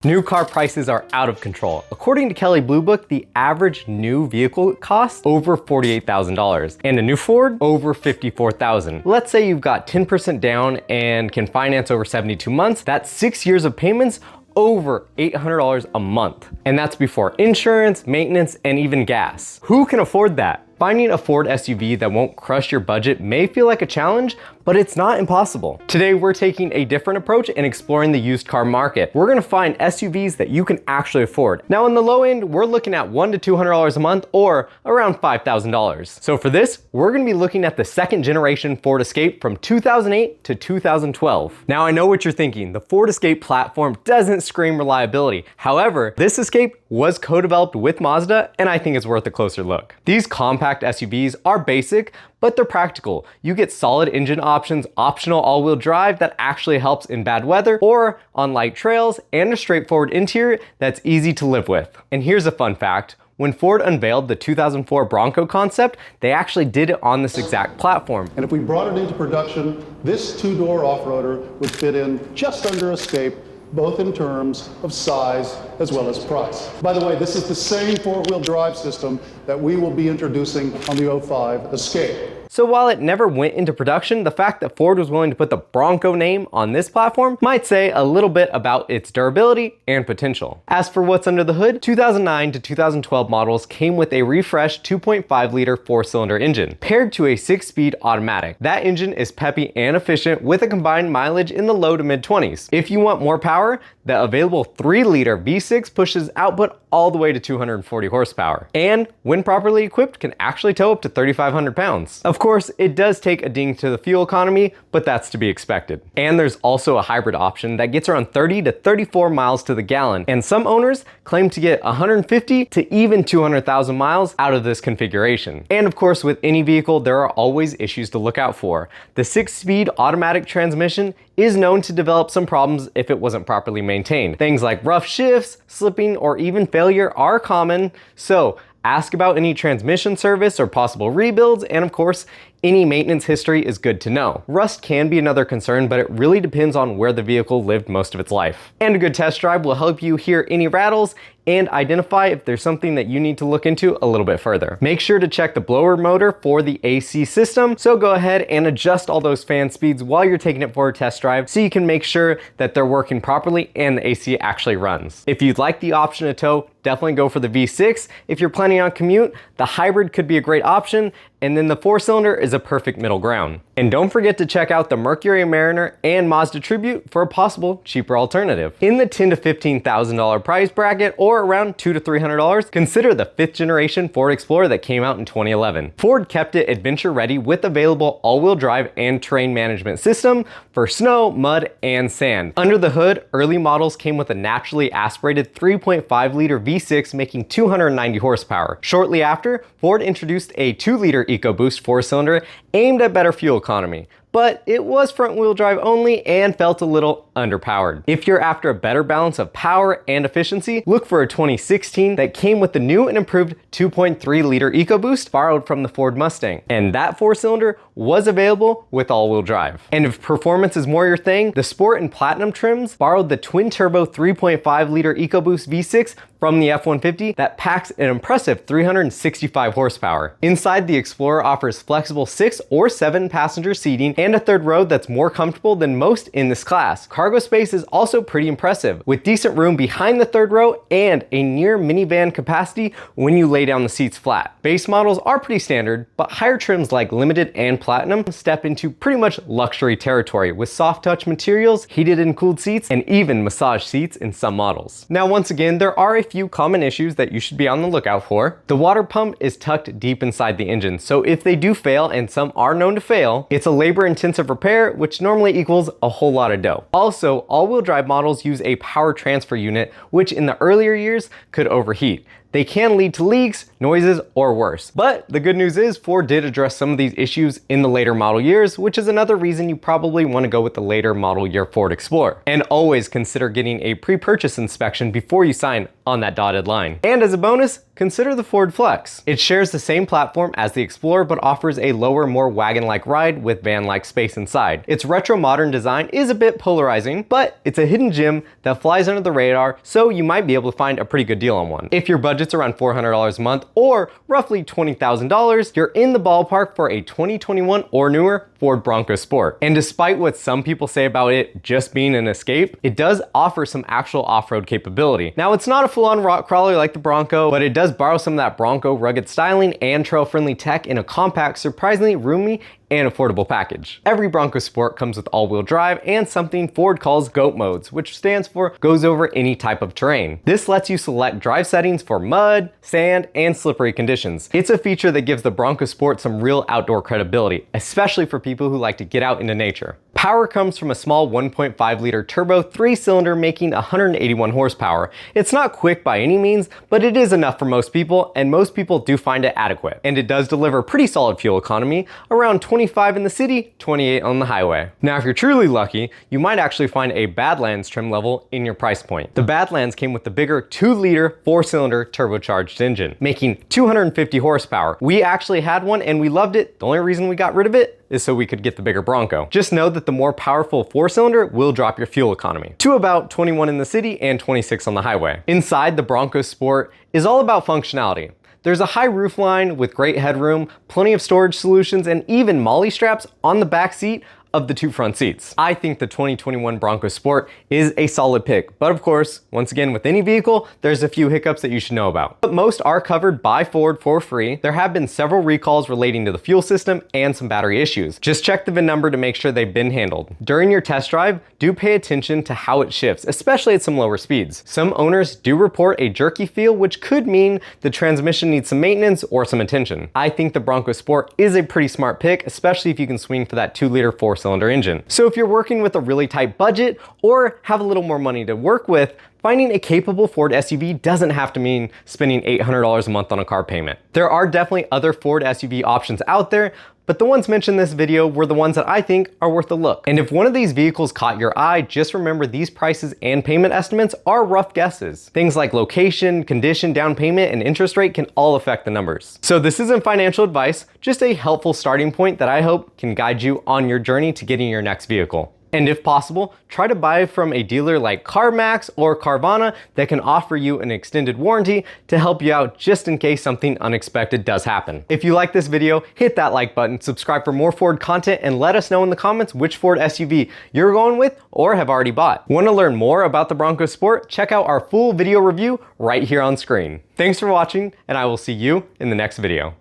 New car prices are out of control. According to Kelley Blue Book, the average new vehicle costs over $48,000 and a new Ford over $54,000. Let's say you've got 10% down and can finance over 72 months. That's 6 years of payments, over $800 a month. And that's before insurance, maintenance, and even gas. Who can afford that? Finding a Ford SUV that won't crush your budget may feel like a challenge, but it's not impossible. Today, we're taking a different approach and exploring the used car market. We're gonna find SUVs that you can actually afford. Now, on the low end, we're looking at $100 to $200 a month or around $5,000. So for this, we're gonna be looking at the second generation Ford Escape from 2008 to 2012. Now, I know what you're thinking. The Ford Escape platform doesn't scream reliability. However, this Escape was co-developed with Mazda, and I think it's worth a closer look. These compact SUVs are basic, but they're practical. You get solid engine options, optional all-wheel drive that actually helps in bad weather or on light trails, and a straightforward interior that's easy to live with. And here's a fun fact. When Ford unveiled the 2004 Bronco concept, they actually did it on this exact platform. And if we brought it into production, this two-door off-roader would fit in just under Escape, both in terms of size as well as price. By the way, this is the same four-wheel drive system that we will be introducing on the 05 Escape. So while it never went into production, the fact that Ford was willing to put the Bronco name on this platform might say a little bit about its durability and potential. As for what's under the hood, 2009 to 2012 models came with a refreshed 2.5 liter four-cylinder engine, paired to a 6-speed automatic. That engine is peppy and efficient with a combined mileage in the low to mid-20s. If you want more power, the available 3-liter V6 pushes output all the way to 240 horsepower. And when properly equipped, can actually tow up to 3,500 pounds. Of course, it does take a ding to the fuel economy, but that's to be expected. And there's also a hybrid option that gets around 30 to 34 miles to the gallon. And some owners claim to get 150 to even 200,000 miles out of this configuration. And of course, with any vehicle, there are always issues to look out for. The 6-speed automatic transmission is known to develop some problems if it wasn't properly maintained. Things like rough shifts, slipping, or even failure are common. So ask about any transmission service or possible rebuilds, and of course, any maintenance history is good to know. Rust can be another concern, but it really depends on where the vehicle lived most of its life. And a good test drive will help you hear any rattles and identify if there's something that you need to look into a little bit further. Make sure to check the blower motor for the AC system, so go ahead and adjust all those fan speeds while you're taking it for a test drive so you can make sure that they're working properly and the AC actually runs. If you'd like the option to tow, definitely go for the V6. If you're planning on commute, the hybrid could be a great option, and then the 4-cylinder is a perfect middle ground. And don't forget to check out the Mercury Mariner and Mazda Tribute for a possible cheaper alternative. In the $10,000 to $15,000 price bracket, or around $200 to $300, consider the 5th generation Ford Explorer that came out in 2011. Ford kept it adventure ready with available all-wheel drive and terrain management system for snow, mud, and sand. Under the hood, early models came with a naturally aspirated 3.5 liter V6 making 290 horsepower. Shortly after, Ford introduced a 2-liter EcoBoost 4-cylinder aimed at better fuel economy, but it was front-wheel drive only and felt a little underpowered. If you're after a better balance of power and efficiency, look for a 2016 that came with the new and improved 2.3 liter EcoBoost borrowed from the Ford Mustang. And that 4-cylinder was available with all-wheel drive. And if performance is more your thing, the Sport and Platinum trims borrowed the twin-turbo 3.5 liter EcoBoost V6 from the F-150 that packs an impressive 365 horsepower. Inside, the Explorer offers flexible 6 or 7 passenger seating and a third row that's more comfortable than most in this class. Cargo space is also pretty impressive, with decent room behind the third row and a near minivan capacity when you lay down the seats flat. Base models are pretty standard, but higher trims like Limited and Platinum step into pretty much luxury territory with soft touch materials, heated and cooled seats, and even massage seats in some models. Now, once again, there are a few common issues that you should be on the lookout for. The water pump is tucked deep inside the engine, so if they do fail, and some are known to fail, it's a labor-intensive repair, which normally equals a whole lot of dough. Also, all-wheel drive models use a power transfer unit, which in the earlier years could overheat. They can lead to leaks, noises, or worse. But the good news is Ford did address some of these issues in the later model years, which is another reason you probably want to go with the later model year Ford Explorer. And always consider getting a pre-purchase inspection before you sign on that dotted line. And as a bonus, consider the Ford Flex. It shares the same platform as the Explorer but offers a lower, more wagon-like ride with van-like space inside. Its retro modern design is a bit polarizing, but it's a hidden gem that flies under the radar, so you might be able to find a pretty good deal on one. If your budget's around $400 a month or roughly $20,000, you're in the ballpark for a 2021 or newer Ford Bronco Sport. And despite what some people say about it just being an escape, it does offer some actual off-road capability. Now, it's not a full-on rock crawler like the Bronco, but it does borrow some of that Bronco rugged styling and trail-friendly tech in a compact, surprisingly roomy and affordable package. Every Bronco Sport comes with all-wheel drive and something Ford calls GOAT modes, which stands for goes over any type of terrain. This lets you select drive settings for mud, sand, and slippery conditions. It's a feature that gives the Bronco Sport some real outdoor credibility, especially for people who like to get out into nature. Power comes from a small 1.5-liter turbo 3-cylinder making 181 horsepower. It's not quick by any means, but it is enough for most people, and most people do find it adequate. And it does deliver pretty solid fuel economy, around 25 in the city, 28 on the highway. Now, if you're truly lucky, you might actually find a Badlands trim level in your price point. The Badlands came with the bigger 2-liter 4-cylinder turbocharged engine, making 250 horsepower. We actually had one and we loved it. The only reason we got rid of it is so we could get the bigger Bronco. Just know that the more powerful 4-cylinder will drop your fuel economy to about 21 in the city and 26 on the highway. Inside, the Bronco Sport is all about functionality. There's a high roofline with great headroom, plenty of storage solutions, and even MOLLE straps on the back seat of the two front seats. I think the 2021 Bronco Sport is a solid pick, but of course, once again, with any vehicle, there's a few hiccups that you should know about. But most are covered by Ford for free. There have been several recalls relating to the fuel system and some battery issues. Just check the VIN number to make sure they've been handled. During your test drive, do pay attention to how it shifts, especially at some lower speeds. Some owners do report a jerky feel, which could mean the transmission needs some maintenance or some attention. I think the Bronco Sport is a pretty smart pick, especially if you can swing for that 2-liter 4-cylinder engine. So if you're working with a really tight budget or have a little more money to work with, finding a capable Ford SUV doesn't have to mean spending $800 a month on a car payment. There are definitely other Ford SUV options out there, but the ones mentioned in this video were the ones that I think are worth a look. And if one of these vehicles caught your eye, just remember these prices and payment estimates are rough guesses. Things like location, condition, down payment, and interest rate can all affect the numbers. So this isn't financial advice, just a helpful starting point that I hope can guide you on your journey to getting your next vehicle. And if possible, try to buy from a dealer like CarMax or Carvana that can offer you an extended warranty to help you out just in case something unexpected does happen. If you like this video, hit that like button, subscribe for more Ford content, and let us know in the comments which Ford SUV you're going with or have already bought. Want to learn more about the Bronco Sport? Check out our full video review right here on screen. Thanks for watching, and I will see you in the next video.